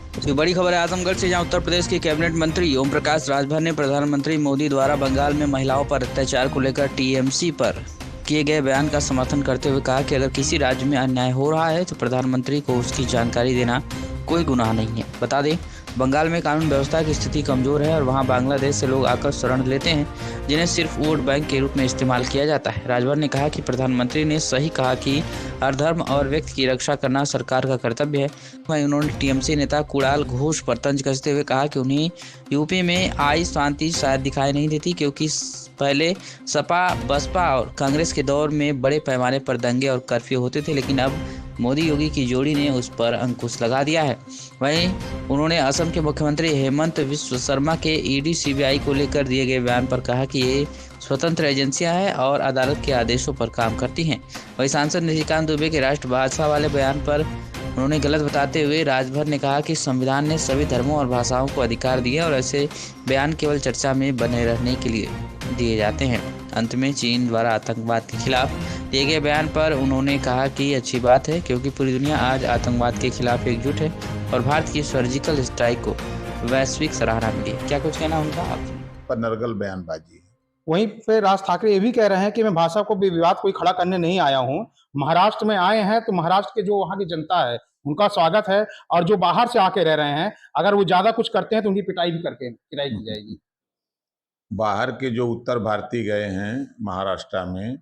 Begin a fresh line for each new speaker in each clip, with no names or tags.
तो बड़ी खबर है आजमगढ़ से, जहां उत्तर प्रदेश के कैबिनेट मंत्री ओम प्रकाश राजभर ने प्रधानमंत्री मोदी द्वारा बंगाल में महिलाओं पर अत्याचार को लेकर टीएमसी पर किए गए बयान का समर्थन करते हुए कहा कि अगर किसी राज्य में अन्याय हो रहा है तो प्रधानमंत्री को उसकी जानकारी देना कोई गुनाह नहीं है। बता दें, बंगाल में कानून व्यवस्था की स्थिति कमजोर है और वहां बांग्लादेश से लोग आकर शरण लेते हैं, जिन्हें सिर्फ वोट बैंक के रूप में इस्तेमाल किया जाता है। राजभर ने कहा कि प्रधानमंत्री ने सही कहा कि हर धर्म और व्यक्ति की रक्षा करना सरकार का कर्तव्य है। वहीं उन्होंने टीएमसी नेता कुणाल घोष पर तंज कसते हुए कहा कि उन्हें यूपी में आई शांति शायद दिखाई नहीं देती, क्योंकि पहले सपा, बसपा और कांग्रेस के दौर में बड़े पैमाने पर दंगे और कर्फ्यू होते थे, लेकिन अब मोदी योगी की जोड़ी ने उस पर अंकुश लगा दिया है। वहीं उन्होंने असम के मुख्यमंत्री हेमंत बिस्वा शर्मा के ईडी सीबीआई को लेकर दिए गए बयान पर कहा कि ये स्वतंत्र एजेंसियां हैं और अदालत के आदेशों पर काम करती हैं। वहीं सांसद निशिकांत दुबे के राष्ट्र भाषा वाले बयान पर उन्होंने गलत बताते हुए राजभर ने कहा कि संविधान ने सभी धर्मों और भाषाओं को अधिकार दिए और ऐसे बयान केवल चर्चा में बने रहने के लिए दिए जाते हैं। अंत में चीन द्वारा आतंकवाद के खिलाफ दिए गए बयान पर उन्होंने कहा कि अच्छी बात है, क्योंकि पूरी दुनिया आज आतंकवाद के खिलाफ एकजुट है और भारत की सर्जिकल स्ट्राइक को वैश्विक सराहना मिली। क्या कुछ कहना उनका आप?
पर नरगल बयानबाजी।
वहीं पे राज ठाकरे ये भी कह रहे हैं कि मैं भाषा को भी विवाद कोई खड़ा करने नहीं आया हूँ। महाराष्ट्र में आए हैं तो महाराष्ट्र के जो वहाँ की जनता है उनका स्वागत है, और जो बाहर से आके रह रहे हैं अगर वो ज्यादा कुछ करते हैं तो उनकी पिटाई की जाएगी।
बाहर के जो उत्तर भारतीय गए हैं महाराष्ट्र में,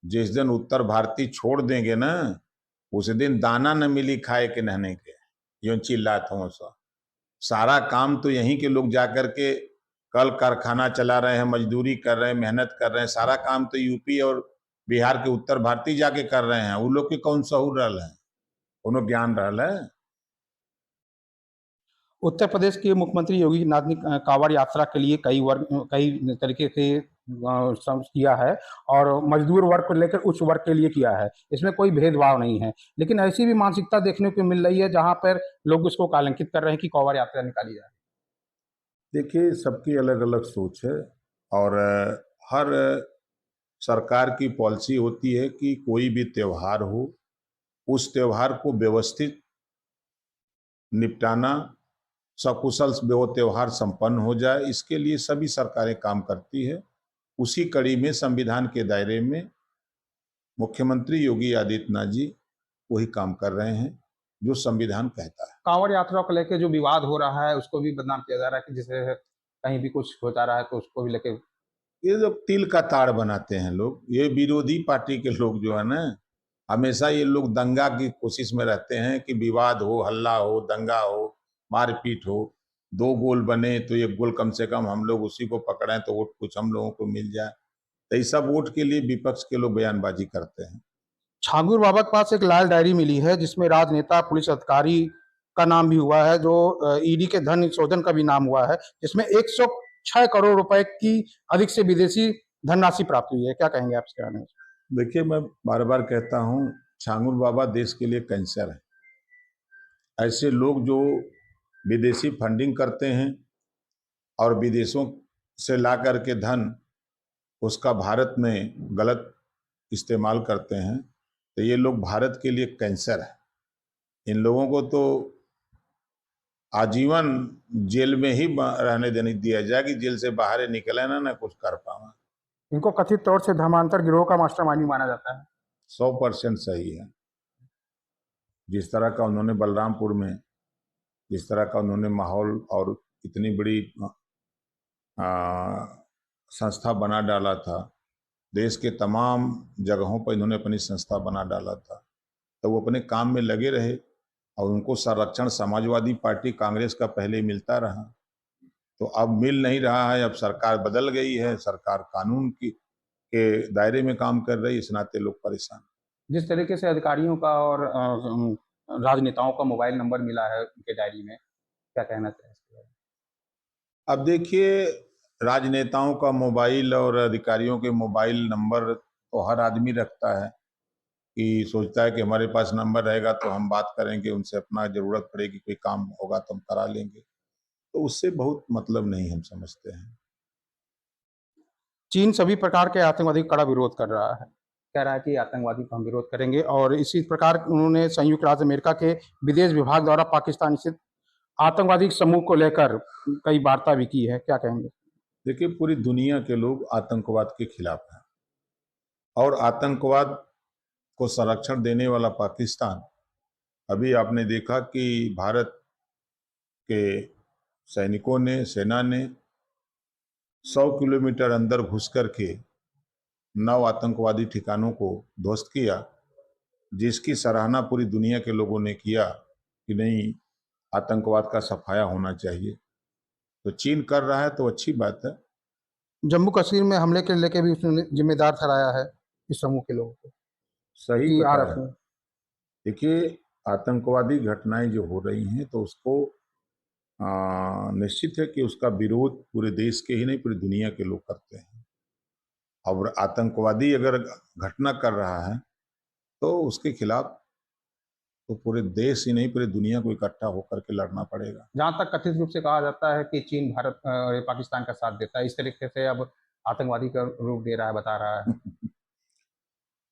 जिस दिन उत्तर भारतीय छोड़ देंगे ना, उस दिन दाना न मिली खाए के नहने के, यूं चिल्लाते हूँ। सारा काम तो यहीं के लोग जाकर के कल कारखाना चला रहे हैं, मजदूरी कर रहे हैं, मेहनत कर रहे हैं। सारा काम तो यूपी और बिहार के उत्तर भारतीय जाके कर रहे हैं। वो लोग के कौन सहूर रहल है, उन्होंने ज्ञान रहल है।
उत्तर प्रदेश के मुख्यमंत्री योगी आदित्यनाथ ने कांवड़ यात्रा के लिए कई तरीके से किया है, और मजदूर वर्ग को लेकर उच्च वर्ग के लिए किया है। इसमें कोई भेदभाव नहीं है, लेकिन ऐसी भी मानसिकता देखने को मिल रही है जहां पर लोग उसको कलंकित कर रहे हैं कि कांवड़ यात्रा निकाली जाए।
देखिए, सबकी अलग अलग सोच है, और हर सरकार की पॉलिसी होती है कि कोई भी त्योहार हो, उस त्योहार को व्यवस्थित निपटाना, सकुशल वो त्योहार संपन्न हो जाए, इसके लिए सभी सरकारें काम करती है। उसी कड़ी में संविधान के दायरे में मुख्यमंत्री योगी आदित्यनाथ जी वही काम कर रहे हैं जो संविधान कहता है।
कांवड़ यात्रा को लेकर जो विवाद हो रहा है उसको भी बदनाम किया जा रहा है कि जैसे कहीं भी कुछ हो जा रहा है तो उसको भी लेके
ये जो तिल का ताड़ बनाते हैं लोग, ये विरोधी पार्टी के लोग जो है ना, हमेशा ये लोग दंगा की कोशिश में रहते हैं कि विवाद हो, हल्ला हो, दंगा हो, मारपीट हो। दो गोल बने तो एक गोल कम से कम हम लोग उसी को पकड़ें तो वोट कुछ हम लोगों को मिल जाए। तो ये सब वोट के लिए विपक्ष के लोग बयानबाजी करते हैं।
छांगुर बाबा के पास एक लाल डायरी मिली है जिसमें राजनेता, पुलिस अधिकारी का नाम भी हुआ है, जो ईडी के धन शोधन का भी नाम हुआ है, जिसमें 106 करोड़ रुपए की अधिक से विदेशी धनराशि प्राप्त हुई है। क्या कहेंगे आप इसके बारे में?
देखिए, मैं बार बार कहता हूँ, छांगुर बाबा देश के लिए कैंसर है। ऐसे लोग जो विदेशी फंडिंग करते हैं और विदेशों से ला करके धन उसका भारत में गलत इस्तेमाल करते हैं, तो ये लोग भारत के लिए कैंसर है। इन लोगों को तो आजीवन जेल में ही रहने देने दिया जाए कि जेल से बाहर निकले ना कुछ कर पावा।
इनको कथित तौर से धर्मांतर गिरोह का मास्टरमाइंड माना जाता है।
100% सही है। जिस तरह का उन्होंने बलरामपुर में, जिस तरह का उन्होंने माहौल और इतनी बड़ी संस्था बना डाला था, देश के तमाम जगहों पर इन्होंने अपनी संस्था बना डाला था, तो वो अपने काम में लगे रहे और उनको संरक्षण समाजवादी पार्टी कांग्रेस का पहले मिलता रहा। तो अब मिल नहीं रहा है। अब सरकार बदल गई है, सरकार कानून की के दायरे में काम कर रही है, इस नाते लोग परेशान।
जिस तरीके से अधिकारियों का और राजनेताओं का मोबाइल नंबर मिला है उनके डायरी में, क्या कहना चाहिए इसके बारे में?
अब देखिए, राजनेताओं का मोबाइल और अधिकारियों के मोबाइल नंबर तो हर आदमी रखता है कि सोचता है कि हमारे पास नंबर रहेगा तो हम बात करेंगे उनसे, अपना जरूरत पड़ेगी, कोई काम होगा तो हम करा लेंगे। तो उससे बहुत मतलब नहीं हम समझते हैं।
चीन सभी प्रकार के आतंकवादी का कड़ा विरोध कर रहा है, कह रहा है कि आतंकवादी को हम विरोध करेंगे, और इसी प्रकार उन्होंने संयुक्त राज्य अमेरिका के विदेश विभाग द्वारा पाकिस्तान स्थित आतंकवादी समूह को लेकर कई वार्ता भी की है, क्या कहेंगे?
देखिए, पूरी दुनिया के लोग आतंकवाद के खिलाफ हैं और आतंकवाद को संरक्षण देने वाला पाकिस्तान, अभी आपने देखा कि भारत के सैनिकों ने, सेना ने 100 किलोमीटर अंदर घुस करके 9 आतंकवादी ठिकानों को ध्वस्त किया, जिसकी सराहना पूरी दुनिया के लोगों ने किया कि नहीं, आतंकवाद का सफाया होना चाहिए। तो चीन कर रहा है तो अच्छी बात है।
जम्मू कश्मीर में हमले के लेके भी उसने जिम्मेदार ठहराया है इस समूह के लोगों को
सही
कि
बताया।
आरएफ
देखिए, आतंकवादी घटनाएं जो हो रही हैं तो उसको निश्चित है कि उसका विरोध पूरे देश के ही नहीं, पूरी दुनिया के लोग करते हैं। और आतंकवादी अगर घटना कर रहा है तो उसके खिलाफ तो पूरे देश ही नहीं, पूरी दुनिया को इकट्ठा होकर के लड़ना पड़ेगा।
जहाँ तक कथित रूप से कहा जाता है कि चीन भारत और पाकिस्तान का साथ देता है, इस तरीके से अब आतंकवादी का रूप दे रहा है, बता रहा है।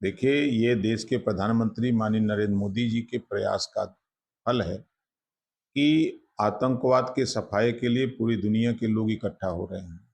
देखिए, ये देश के प्रधानमंत्री माननीय नरेंद्र मोदी जी के प्रयास का फल है कि आतंकवाद के सफाये के लिए पूरी दुनिया के लोग इकट्ठा हो रहे हैं।